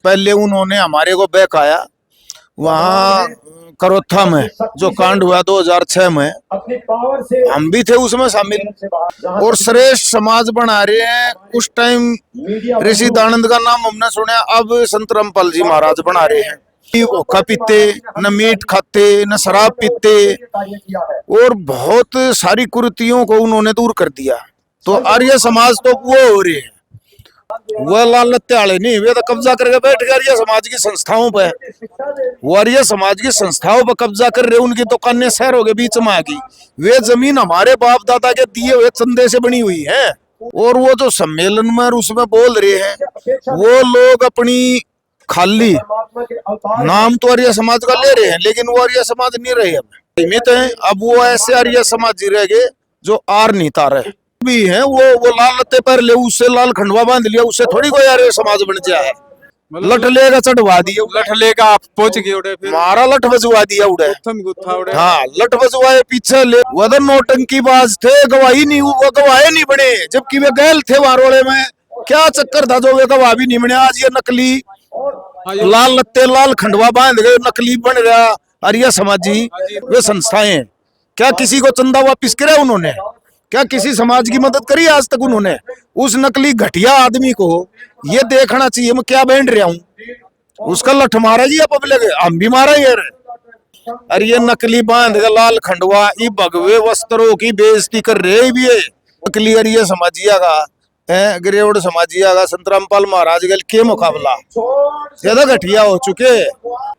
पहले उन्होंने हमारे को बहकाया वहाँ करोथा में, जो कांड हुआ 2006 में, हम भी थे उसमें शामिल और श्रेष्ठ समाज बना रहे हैं। उस टाइम ऋषि दानंद का नाम हमने सुना, अब संत रामपाल जी महाराज बना रहे हैं। भूखा पीते, न मीट खाते, न शराब पीते और बहुत सारी कुरीतियों को उन्होंने दूर कर दिया। तो आर्य समाज तो वो हो रहे हैं, वह लाल लत्ते वाले नहीं, वे तो कब्जा करके बैठ गए आर्य समाज की संस्थाओं पे। वो आर्य समाज की संस्थाओं पर कब्जा कर रहे, उनकी दुकानें शहरों के बीच में आ गई। वे जमीन हमारे बाप दादा के दिए हुए चंदे से बनी हुई है। और वो जो सम्मेलन में उसमें बोल रहे हैं, वो लोग अपनी खाली नाम तो आर्य समाज का ले रहे हैं, लेकिन वो आर्य समाज नहीं रहे। अब वो ऐसे आर्य समाज जी रह गए जो आर नहीं तारे भी हैं। वो लाल लत्ते पर ले, उससे लाल खंडवा बांध लिया, उससे थोड़ी कोई आर्य समाज बन जाए है। लठ लेगा चढ़वा दिया, लठ लेगा आप पहुंच गए उड़े, फिर मारा लठ बजवा दिया उड़े। हाँ, लठ बजवाए पीछे ले, वदन नौटंकी बाज थे, गवाही नहीं, वो गवाहे नहीं बने, जबकि वे गैल थे वारोड़े में। क्या चक्कर था जो वे गवाह भी नहीं बने। आज ये नकली लाल लत्ते लाल खंडवा बांध गए, नकली बन रहा आर्य समाजी वे संस्थाएं। क्या किसी को चंदा वापिस करे उन्होंने? क्या किसी समाज की मदद करी आज तक उन्होंने? उस नकली घटिया आदमी को ये देखना चाहिए मैं क्या बैठ रहा हूँ। उसका लठ मारा जी पब्लिक, हम भी मारा यार। अरे ये नकली बांध के लाल खंडवा, ये भगवे वस्त्रों की बेइज्जती कर रहे भी है। नकली अरिय समाजिया का है, गिरेवड़ समाजिया का संत रामपाल महाराज के मुकाबला ज्यादा घटिया हो चुके।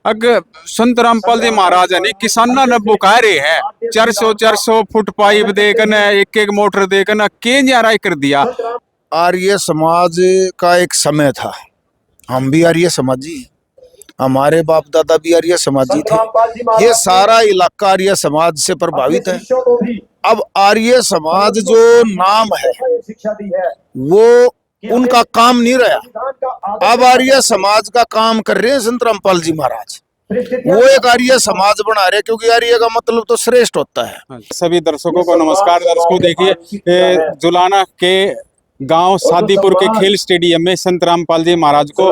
अग संत रामपाल जी महाराज ने किसाना ने बुकारे है 400 फुट पाइप देकर, एक एक मोटर देकर के न्यारा कर दिया। आर्य समाज का एक समय था, हम भी आर्य समाजी, हमारे बाप दादा भी आर्य समाजी थे। ये सारा इलाका आर्य समाज से प्रभावित है। अब आर्य समाज जो नाम है वो उनका काम नहीं रहा। अब आर्य समाज का काम कर रहे हैं संत रामपाल जी महाराज। वो एक आर्य समाज बना रहे, क्योंकि आर्य का मतलब तो श्रेष्ठ होता है। सभी दर्शकों को नमस्कार। दर्शकों देखिए, जुलाना के गांव सादीपुर के खेल स्टेडियम में संत रामपाल जी महाराज को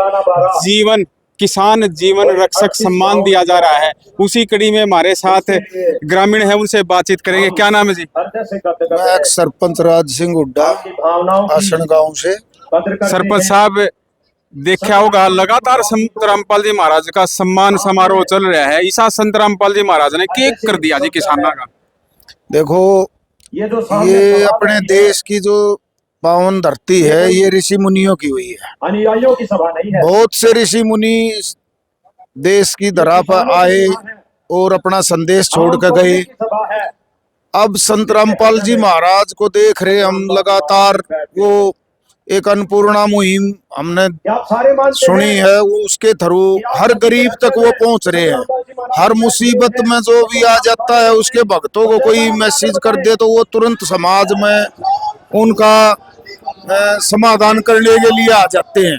किसान जीवन रक्षक सम्मान दिया जा रहा है। उसी कड़ी में हमारे साथ ग्रामीण है, उनसे बातचीत करेंगे। क्या नाम है जी? मैं एक सरपंच राज सिंह हुड्डा, आसन गांव से। सरपंच साहब, देखा होगा लगातार संत रामपाल जी महाराज का सम्मान समारोह चल रहा है। ईसा संत रामपाल जी महाराज ने क्या कर दिया जी किसाना का? देखो, ये अपने देश की जो पावन धरती है, ये ऋषि मुनियों की हुई है। अनुयायियों की सभा नहीं है। बहुत से ऋषि मुनि देश की धरा पर आए और अपना संदेश छोड़ कर गए। अब संत रामपाल जी महाराज को देख रहे हम लगातार। वो एक अन्नपूर्णा मुहिम हमने सुनी है, वो उसके थ्रू हर गरीब तक वो पहुंच रहे हैं। हर मुसीबत में जो भी आ जाता है, उसके भक्तों को कोई मैसेज कर दे तो वो तुरंत समाज में उनका समाधान करने के लिए आ जाते हैं।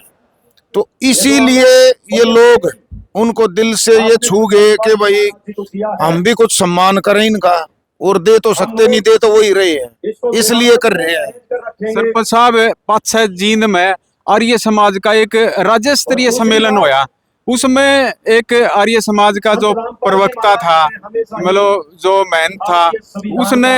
तो इसीलिए ये लोग उनको दिल से ये छू गए कि भाई हम भी कुछ सम्मान करें इनका, और दे तो सकते नहीं, दे तो वही रहे हैं, इसलिए कर रहे हैं। सरपंच साहब, 5-6 जींद में आर्य समाज का एक राज्य स्तरीय सम्मेलन होया। उसमें एक आर्य समाज का जो प्रवक्ता था, मतलब जो मैन था, उसने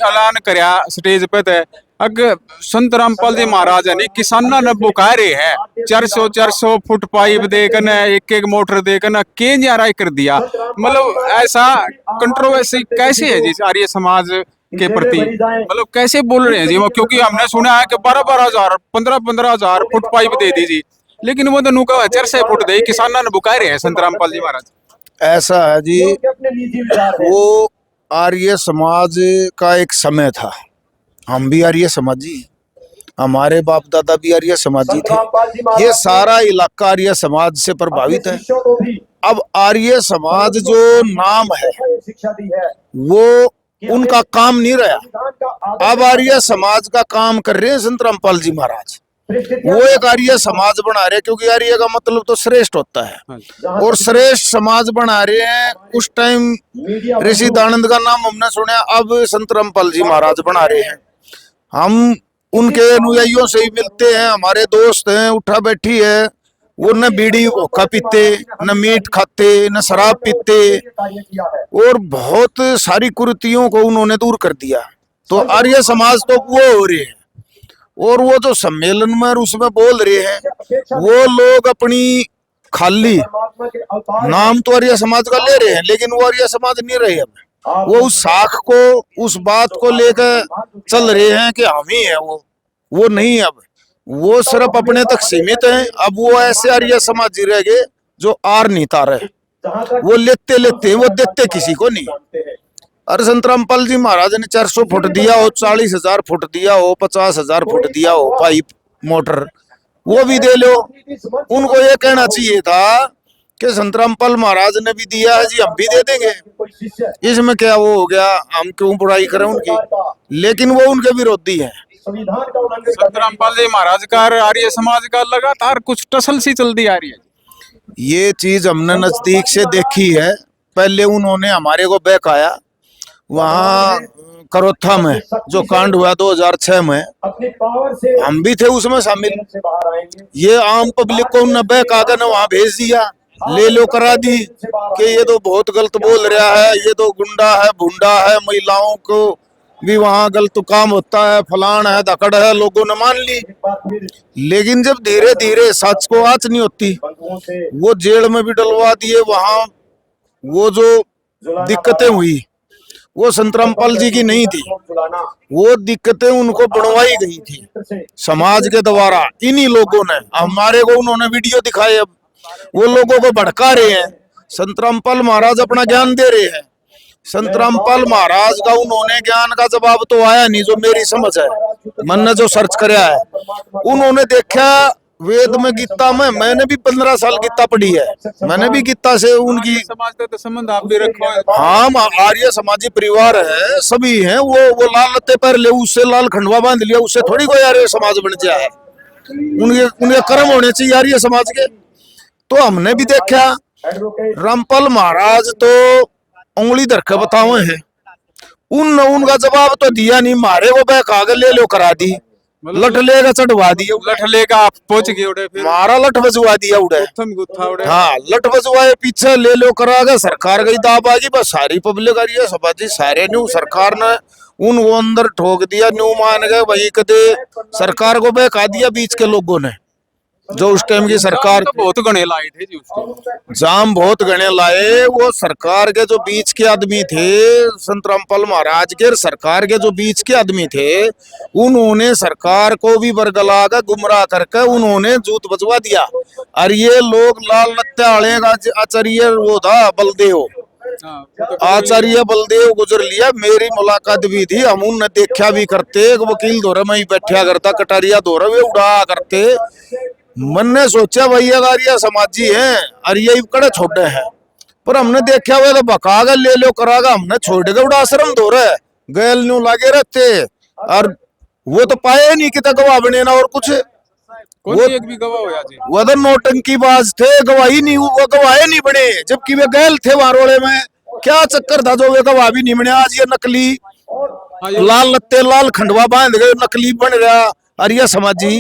ऐलान करया स्टेज पे थे, अग संत रामपाल जी महाराज ने किसाना ने बुकारे है 400 फुट पाइप देकर, एक एक मोटर देकर के न्यारा कर दिया। मतलब ऐसा कंट्रोवर्सी कैसे है जी आर्य समाज के प्रति? मतलब कैसे बोल रहे हैं जी वो? क्योंकि हमने सुना है कि 12-12 हजार 15-15 हजार फुट पाइप दे दीजिए, लेकिन वो तो नुका 400 फुट दे किसाना ने बुकारे हैं संत रामपाल जी महाराज। ऐसा है जी, वो आर्य समाज का एक समय था, हम भी आर्य समाजी, हमारे बाप दादा भी आर्य समाजी थे। ये सारा इलाका आर्य समाज से प्रभावित है। अब आर्य समाज जो नाम है वो उनका काम नहीं रहा। अब आर्य समाज का काम कर रहे हैं संत रामपाल जी महाराज। वो एक आर्य समाज बना रहे, क्योंकि आर्य का मतलब तो श्रेष्ठ होता है, और श्रेष्ठ समाज बना रहे हैं। उस टाइम ऋषि दानंद का नाम हमने सुना, अब संत रामपाल जी महाराज बना रहे हैं। हम उनके अनुयायियों से ही मिलते हैं, हमारे दोस्त हैं, उठा बैठी है, वो न बीड़ी हुक्का पीते, न मीट खाते, न शराब पीते, और बहुत सारी कुरीतियों को उन्होंने दूर कर दिया। तो आर्य समाज तो वो हो रहे हैं, और वो जो सम्मेलन में और उसमें बोल रहे हैं, वो लोग अपनी खाली नाम तो आर्य समाज का ले रहे हैं, लेकिन वो आर्य समाज नहीं रहे। अब वो उस साख को, उस बात को लेकर चल रहे हैं कि हम ही है वो नहीं। अब वो सिर्फ अपने तक सीमित हैं। अब वो ऐसे आर्य समाजी रह गए जो आर नहीं तारे, वो लेते लेते, वो देते किसी को नहीं। अरे संत रामपाल जी महाराज ने 400 फुट दिया हो, 40,000 फुट दिया हो, 50,000 फुट दिया हो पाइप मोटर, वो भी दे लो। उनको ये कहना चाहिए था कि संत रामपाल महाराज ने भी दिया है जी, हम भी दे देंगे, इसमें क्या वो हो गया, हम क्यों बुराई करें उनकी। लेकिन वो उनके विरोधी हैं। संत रामपाल जी महाराज का और आर्य समाज का लगातार कुछ टसल सी चलती आ रही है। ये चीज हमने नजदीक से देखी है। पहले उन्होंने हमारे को बहकाया, वहाँ करोथा में जो कांड हुआ 2006 में, हम भी थे उसमें शामिल। ये आम पब्लिक को उन्होंने बहका कर वहां भेज दिया, ले लो करा दी कि ये तो बहुत गलत बोल रहा है, ये तो गुंडा है, भुंडा है, महिलाओं को भी वहाँ गलत काम होता है, फलान है, धकड़ है। लोगों ने मान ली। लेकिन जब धीरे धीरे सच को आँच नहीं होती, वो जेल में भी डलवा दिए। वहाँ वो जो दिक्कतें हुई वो संत रामपाल जी की नहीं थी, वो दिक्कतें उनको बनवाई गई थी समाज के द्वारा। इन्हीं लोगों ने हमारे को, उन्होंने वीडियो दिखाए, अब वो लोगों को भड़का रहे हैं। संत रामपाल महाराज अपना ज्ञान दे रहे हैं। संत रामपाल महाराज का उन्होंने ज्ञान का जवाब तो आया नहीं, जो मेरी समझ है, मैंने जो सर्च कराया है। उन्होंने देखा वेद में, गीता में, मैंने भी 15 साल गीता पढ़ी है, मैंने भी गीता से उनकी समाज का तो संबंध आप भी रखो। हाँ, आर्य समाजी परिवार है, सभी हैं। वो लाल लत्ते पर ले, उससे लाल खंडवा बांध लिया, उससे थोड़ी कोई आर्य समाज बन जाए। उनके कर्म होने चाहिए आर्य समाज के। तो हमने भी देखा, रामपाल महाराज तो उंगली धर के बतावे हैं, उनका जवाब तो दिया नहीं। मारे को बहका के ले लो करा दी, लठ लेगा चढ़वा दिया, लठ लेगा आप पहुंच गए उड़े, फिर मारा लठ बजवा दिया उड़े। उड़े। हाँ, लठ बजवाए, पीछे ले लो करा गया, सरकार गई दाब आ गई। बस सारी पब्लिक आ रही है, समाजी सारे न्यू सरकार ने उनको अंदर ठोक दिया, न्यू मान गए वही कदे सरकार को बहका दिया। बीच के लोगों ने, जो उस टाइम की सरकार, तो बहुत गणे लाए थे जी उसको, जाम बहुत गणे लाए। वो सरकार के जो बीच के आदमी थे, संत रामपाल महाराज के सरकार के जो बीच के आदमी थे, उन्होंने सरकार को भी बरगला कर गुमराह करके उन्होंने जूत बजवा दिया। और ये लोग लाल लत्ते वाले का आचार्य वो था बलदेव, आचार्य बलदेव गुजर लिया। मेरी मुलाकात भी थी, हम उन्हें देखा भी करते। वकील दौरे में ही बैठा करता, कटारिया दौरे में उड़ा करते। मन ने सोचा भाई आर्य समाजी हैं, आर्य कड़े छोटे हैं, पर हमने देखा हुआ तो बकागा ले लो करागा, हमने छोड़ के उड़ा आश्रम दो रहे गैल न्यू लागे रहते। और वो तो पाए नहीं कि गवाह बने ना और कुछ, वो एक भी गवाह होया जी। वो तो नौटंकीबाज थे, गवाही नहीं, वो गवाह नहीं बने, जबकि वे गैल थे वारोले में। क्या चक्कर था जो वे गवाह भी नहीं बने। आज ये नकली लाल लत्ते, लाल खंडवा बांध गए, नकली बन रहा आर्य समाजी।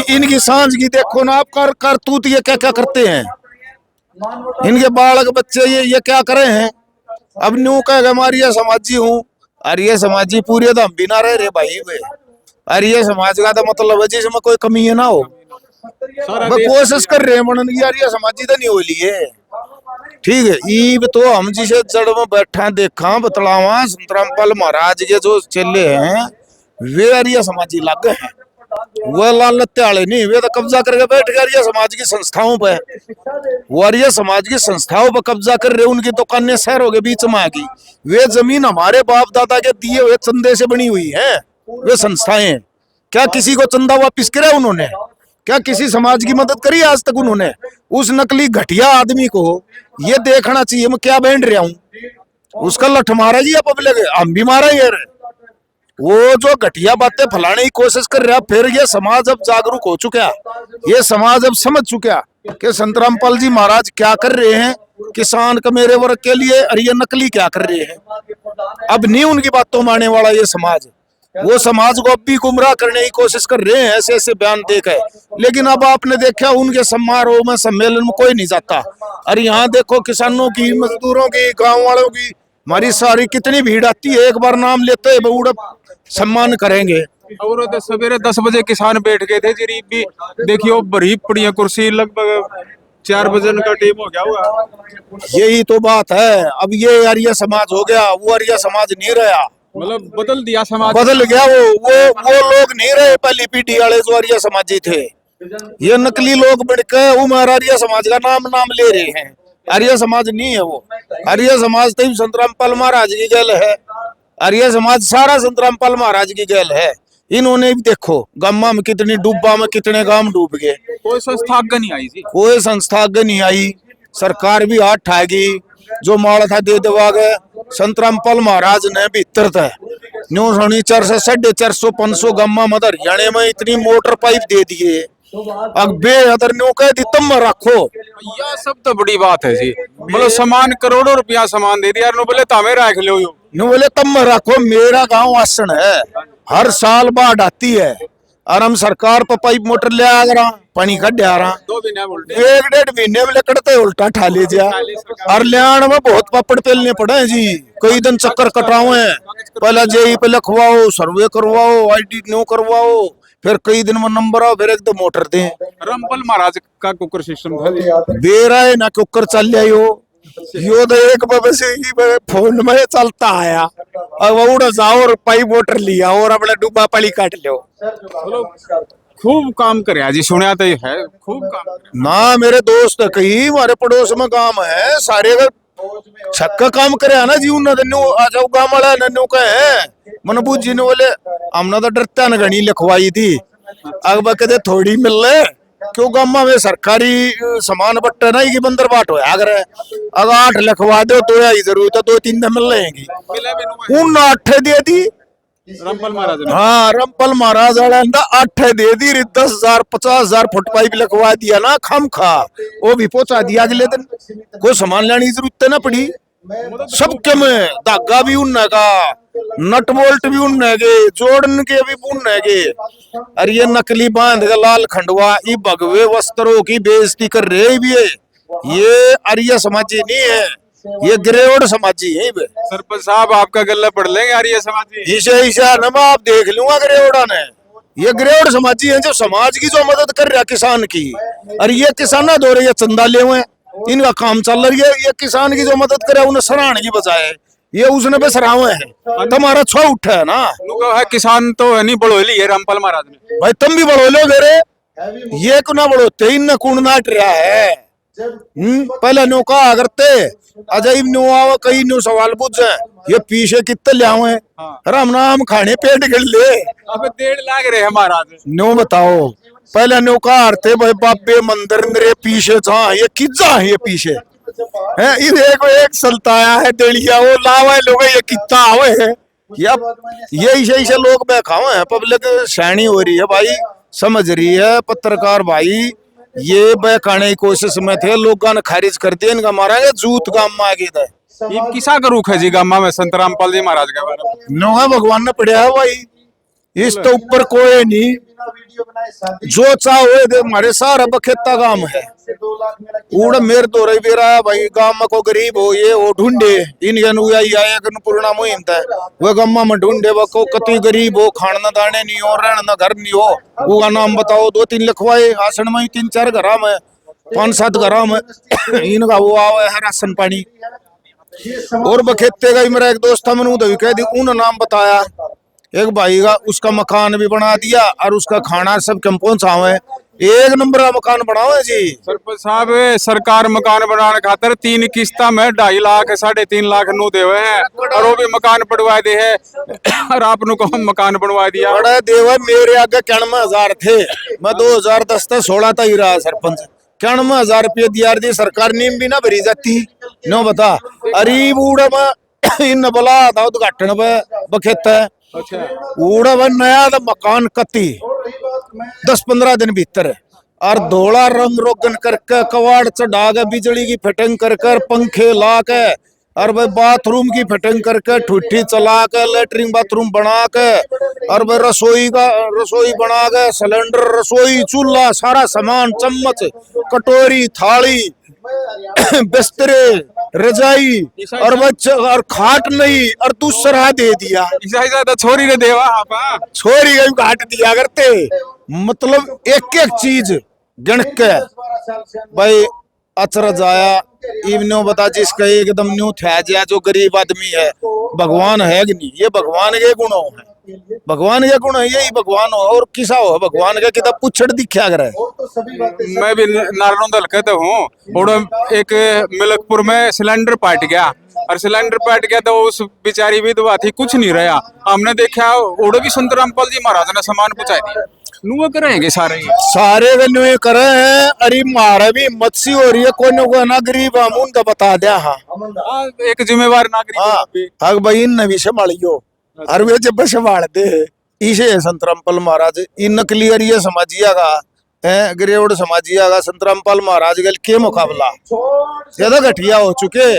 इनकी सांझ की देखो ना आप, करतूत ये क्या क्या करते हैं। इनके बालक बच्चे ये क्या करे हैं। अब न्यू कह आर्य समाजी हूँ, आर्य समाजी पूरे तो हम भी ना रहे रे भाई। वे आर्य समाज का तो मतलब है जिसमें कोई कमी है ना हो। कोशिश कर रहे हैं बनने की, आर्य समाजी तो नहीं हो लिए। ठीक है, ईब तो हम जिसे जड़ में बैठा देखा बतलावा, संत रामपाल महाराज के जो चेले हैं वे आर्य समाजी लागे हैं, वो लाल लत्ते वाले नहीं। वे तो कब्जा करके बैठ गए आर्य समाज की संस्थाओं पे। वो आर्य समाज की संस्थाओं पर कब्जा कर रहे, उनकी दुकानें शहरों के बीच में आ गई। वे जमीन हमारे बाप दादा के दिए हुए चंदे से बनी हुई है। वे संस्थाएं क्या किसी को चंदा वापिस करे उन्होंने? क्या किसी समाज की मदद करी आज तक उन्होंने? उस नकली घटिया आदमी को ये देखना चाहिए मैं क्या बैठ रहा हूँ, उसका लठ मारा जी पब्लिक, हम भी मारा यार। वो जो घटिया बातें फैलाने की कोशिश कर रहा, फिर ये समाज अब जागरूक हो चुका, ये समाज अब समझ चुका कि संत रामपाल जी महाराज क्या कर रहे हैं किसान का मेरे वर्ग के लिए, और ये नकली क्या कर रहे हैं। अब नहीं उनकी बातों मानने वाला ये समाज। वो समाज को अब भी गुमराह करने की कोशिश कर रहे हैं ऐसे ऐसे बयान देकर। लेकिन अब आपने देखा उनके समारोह में सम्मेलन में कोई नहीं जाता। अरे यहाँ देखो किसानों की, मजदूरों की, गांव वालों की, हमारी सारी कितनी भीड़ आती है, एक बार नाम लेते हैं बूढ़ा सम्मान करेंगे। और तो सवेरे 10 बजे किसान बैठ गए थे, जरीब भी देखियो भरी पड़ी है कुर्सी, लगभग 4 बजे का टाइम हो गया हुआ। यही तो बात है। अब ये आर्य समाज हो गया, वो आर्य समाज नहीं रहा, मतलब बदल दिया समाज, बदल गया। वो लोग नहीं रहे पहली पीढ़ी वाले जो आर्य समाजी थे। ये नकली लोग बढ़कर उमर आर्य समाज का नाम ले रहे हैं। आर्य समाज नहीं है वो। आर्य समाज तो संत रामपाल महाराज की गैल है। आर्य समाज सारा संत रामपाल महाराज की गैल है। इन्होंने भी देखो गामा में कितनी डूबा में कितने गांव डूब गए, कोई संस्था आगे नहीं आई थी, कोई संस्था आगे नहीं आई। सरकार भी हाथ ठाएगी, जो माल था दे देवा गए। संत रामपाल महाराज ने भी इतर न्यू 450 500 गामा मत हरियाणा में इतनी मोटर पाइप दे दिए। अब बेहतर न्यू कह दी तम रखो। यह सब तो बड़ी बात है जी। मतलब सामान करोड़ों रुपया सामान दे दिया, नो बोले तामे रख लो, न्यू बोले तम रखो। मेरा गांव आसन है, हर साल बाढ़ आती है और हम सरकार पर पाइप मोटर ले आ रहा, पानी कट आ रहा। 2 महीने उल्टे, 1-1.5 महीने में लकड़ते उल्टा ठा लीजिए। और लियाण में बहुत पापड़ पेलने पड़े हैं जी। कई दिन चक्कर कटाओ हैं, पहले जेई पे लिखवाओ, सर्वे करवाओ, ID न्यू करवाओ, फिर कई दिन में नंबर आओ, फिर एकदम मोटर दें। रामपाल महाराज का कुकर सिस्टम था बेरा है ना कुकर चल जाओ। यो तो एक बस फोन में चलता आया। अब उड़ जाओ और पाइप मोटर लिया और अपना डूबा पाली काट लो। खूब काम करे जी, सुना तो है खूब काम करे। ना मेरे दोस्त कहीं हमारे पड़ोस में काम है, सारे छक्का काम करे ना जी। उन्होंने आ जाओ गाँव वाला नन्नू का है मनबूज जी ने बोले हमने तो डरता न घनी लिखवाई थी। अब कहते थोड़ी मिल रहे क्यों गामा में सरकारी सामान बट्टे ना की बंदर बाट हो अगर 8 लिखवा दो तो यही जरूरत है, 2-3 दिन मिल रहेंगी। उन 8 दे दी रामपाल महाराज ने। हाँ रामपाल महाराज वाला 8 दे दी। 10,000 50,000 फुट पाइप लिखवा दिया ना खम खा, वो भी पहुंचा दिया अगले दिन। कोई सामान लेने की जरूरत ना पड़ी। सबके में धागा भी उन्ने का, नट बोल्ट भी उन्ने के, जोड़न के भी उन्ने के। अरे ये नकली बांध का लाल खंडवा ये भगवे वस्त्रों की बेइज्जती कर रहे भी है। ये आर्य समाजी नहीं है, ये गिरेवड़ समाजी है। सरपंच साहब आपका गला पढ़ लेंगे आर्य समाजी। ईशा न आप देख लूंगा गिरेवड़ा ने। ये गिरेवड़ समाजी है जो समाज की जो मदद कर रहा है किसान की। अरे ये किसान दो रहे चंदा ले हुए, इनका काम चल रही है। ये किसान की जो मदद करे उन्हें सराहने की बजाय ये उसने बस सराहना है। तुम्हारा छो उठा है ना है किसान तो है नहीं बड़ोली है रामपाल महाराज ने। भाई तुम भी बढ़ोलो गेरे, ये को ना बढ़ोते इन न कुण नाट रहा है। पहले न्यू कहा करते अजय न्यू आओ कई न्यू सवाल पूछे ये पीछे कितने ले आवे। राम नाम खाने पेट गिर ले। अब 1.5 लाख रहे महाराज। न्यू बताओ पहले न्यू कहा करते भाई बाबे मंदिर मेरे पीछे था ये किजा है ये पीछे है। एक सल्ताया है देड़िया वो लावा लोग ये कितना आवे है। ये ऐसे लोग बैखाओ हैं। पब्लिक शैनी हो रही है भाई, समझ रही है। पत्रकार भाई ये बहकाने की कोशिश में थे, लोगों ने खारिज कर दिया। इनका मारेंगे जूत गाम में आगे था। ये किसा का रुख है जी गामा में संत रामपाल जी महाराज का बारे में? नो है भगवान ने पढ़िया है भाई, इस तो ऊपर कोई नहीं। जो चाहो हमारे सारा बखेता गांव है। उड़ मेर तो रही बेरा भाई गांव में को गरीब हो ये वो ढूंढे इन पूर्णा मुहिम था वो गांव में ढूंढे वो को कति गरीब हो, खाना दाने नहीं हो, रहना घर नहीं हो, वो का नाम बताओ। 2-3 लिखवाए आसन में 3-4 घर में 5-7 घर में इनका वो आवे है राशन पानी। और बखेते का मेरा एक दोस्त था मैंने तो कह दी उन नाम बताया। एक भाई का उसका मकान भी बना दिया और उसका खाना सब कम पहुंचावे। 1 नंबर का मकान बनाओ जी। सरपंच साहब सरकार मकान बनाने खातर 3 किस्ता में 2.5 लाख 3.5 लाख नू दे हुए हैं और वो भी मकान बनवा दे है और आपने को मकान बनवा दिया। बड़ा देवा मेरे आगे 91,000 थे, मैं 2010 तक 16 तक ही रहा सरपंच। 91,000 रुपये दिया दी सरकार नीम भी ना भरी जाती नो बता। अरे बूढ़ा में इन बला था उद्घाटन पे बखेत है। अच्छा उड़ा वन नया था मकान कती 10-15 दिन भीतर और धोला रंग रोगन करके कवाड़ चढ़ा के बिजली की फिटिंग कर पंखे ला के और भाई बाथरूम की फिटिंग करके ठुठी चला के लेटरिन बाथरूम बना के और भाई रसोई बना के सिलेंडर रसोई चूल्हा सारा सामान चम्मच कटोरी थाली बिस्तरे रजाई और बच्चे और खाट नहीं और दूसरा दे दिया। ऐसा तो छोरी ने देवा आपा छोरी का भी घाट दिया करते। मतलब एक एक चीज गिन के भाई अचरज आया। इवनो बता जिसका एकदम न्यू था जा जो गरीब आदमी है भगवान है कि नहीं, ये भगवान के गुण है, भगवान के गुण है, यही भगवान हो और किसा हो भगवान का किताब पुछड़ दिखा करे। मैं भी नारनौंदल कहता हूँ और एक मिलकपुर में सिलेंडर पाट गया और सिलेंडर पाट गया तो उस बेचारी विधवा थी, कुछ नहीं रहा। हमने देखा ओडो भी संत रामपाल जी महाराज ने सामान पहुंचाई दिया। नुआ करेंगे सारे का नुए करे हैं। अरे मारे भी मत्सी हो रही है कोई ना गरीब हम तो बता दिया। हाँ एक जिम्मेवार नागरिक हाँ भाई इन नवी संभालियो और वे जब संभाल दे इसे संत रामपाल महाराज इन नकली ये समाजिया का है गिरेवड़ समाजिया का संत रामपाल महाराज के के मुकाबला ये तो घटिया हो चुके।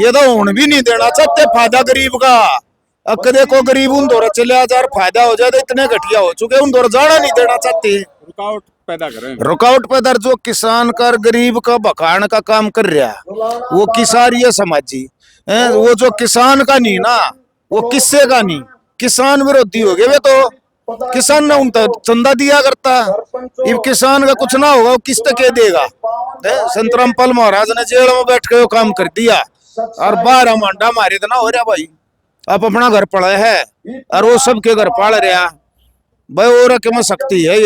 ये तो होने भी नहीं देना चाहते फायदा गरीब का। अब देखो गरीब उन दौर चले हजार फायदा हो जाए तो इतने घटिया हो चुके उन दौर जाना नहीं देना चाहते। रुकावट पैदा करें रुकावट पैदा जो किसान कर गरीब का भकान का काम कर रहा वो किसान ये समाजी है। वो जो किसान का नहीं ना वो किससे का नहीं किसान विरोधी हो गए वे तो किसान ने उनका चंदा दिया करता। ये किसान का कुछ ना होगा वो किस्त के देगा। संत रामपाल महाराज ने जेल में बैठ के वो काम कर दिया और 12 मांडा मारे तो ना हो रहा भाई। आप अपना घर पड़ा है और वो सबके घर पाल रहा भाई। वो रकम शक्ति है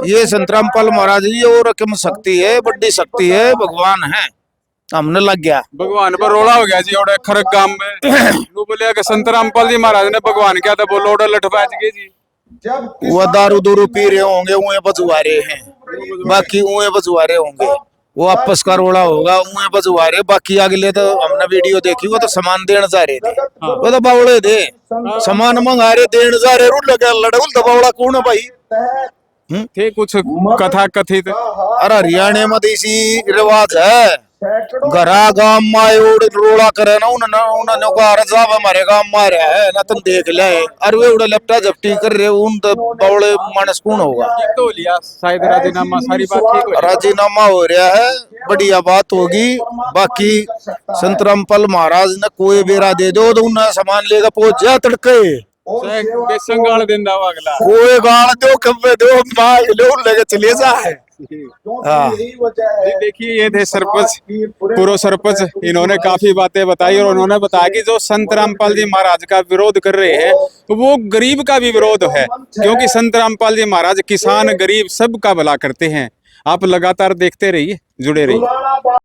ये संत रामपाल महाराज जी वो रकम शक्ति है बड़ी शक्ति है भगवान है। हमने लग गया भगवान पर रोड़ा हो गया जी और खरक गांव में बोले कि संत रामपाल जी महाराज ने भगवान क्या था बोलो लठबाज गए जी। वो दारू दूरू पी रहे होंगे उए बजुआरे हैं बाकी उए बजुआरे होंगे वो आपस का रोड़ा होगा उए बजुआरे बाकी अगले तो हमने वीडियो देखी वो तो सामान देने जा रहे थे। वो तो बावड़े थे सामान मंगा रहे देने जा रहे रुल लगे लड़उल तो बावड़ा कौन है भाई थे कुछ कथा कथित। अरे हरियाणा में देसी रिवाज है घरा गांव में रोड़ा करे ना उन्होंने जाव हमारे गांव में रहा है ना तुम देख ले और वे उड़ा लपटा झपटी कर रहे उन तो बौड़े मानस कौन होगा। तो लिया शायद राजीनामा सारी बात ठीक हो राजीनामा हो रहा है बढ़िया बात होगी। बाकी संत रामपाल महाराज ने कोई बेरा दे दो तो उन्हें सामान लेकर पहुंच जा तड़के संगाल दिन अगला कोई गाल दो कब्बे दो मांग लो लेके चले जा है। देखिए ये थे सरपंच पूर्व सरपंच इन्होंने काफी बातें बताई और उन्होंने बताया कि जो संत रामपाल जी महाराज का विरोध कर रहे हैं तो वो गरीब का भी विरोध है क्योंकि संत रामपाल जी महाराज किसान गरीब सबका भला करते हैं। आप लगातार देखते रहिए जुड़े रहिए।